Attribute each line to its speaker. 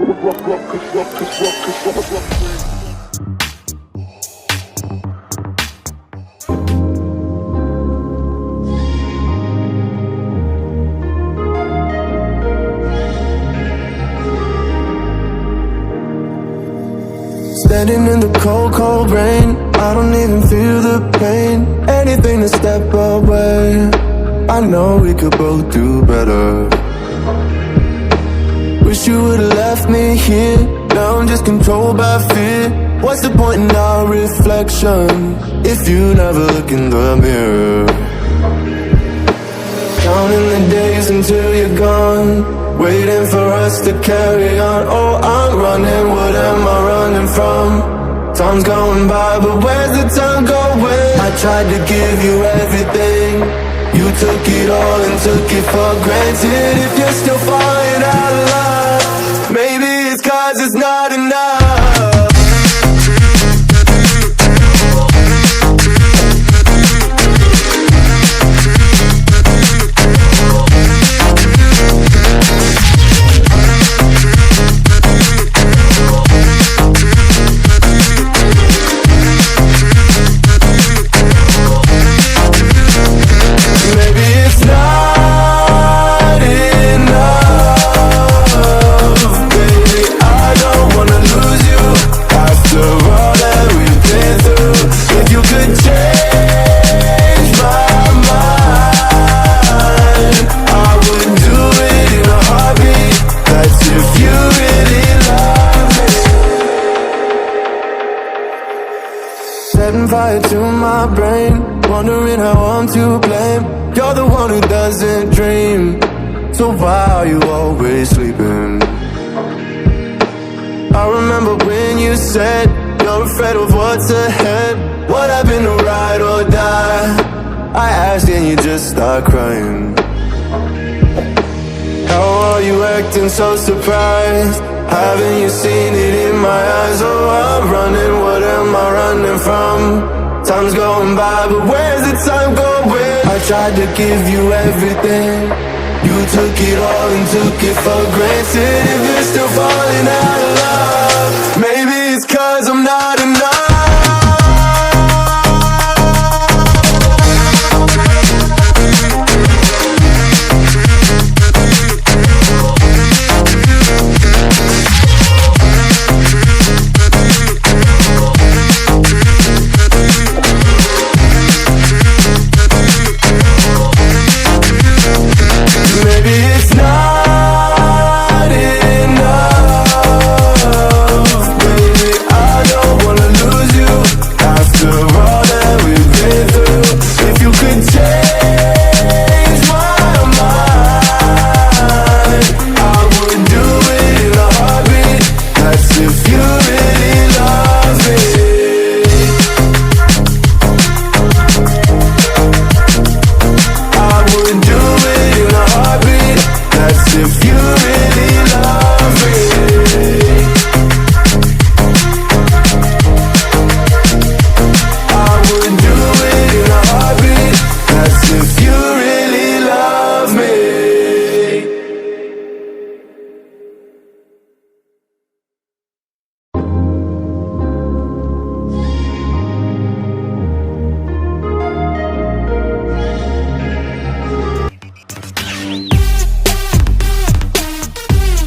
Speaker 1: Standing in the cold, cold rain, I don't even feel the pain. Anything to step away, I know we could both do better. Wish you would've left me here, now I'm just controlled by fear. What's the point in our reflection, if you never look in the mirror? Counting the days until you're gone, waiting for us to carry on. Oh, I'm running, what am I running from? Time's going by, but where's the time going? I tried to give you everything, you took it all and took it for granted. If you're still falling out of love, maybe it's 'cause it's not enough. Setting fire to my brain, wondering how I'm to blame. You're the one who doesn't dream, so why are you always sleeping? I remember when you said you're afraid of what's ahead. What happened to ride or die? I asked and you just start crying. How are you acting so surprised? Haven't you seen it in my eyes? Oh, I'm running, what am I running from? Time's going by, but where's the time going? I tried to give you everything, you took it all and took it for granted. If you're still falling out of love,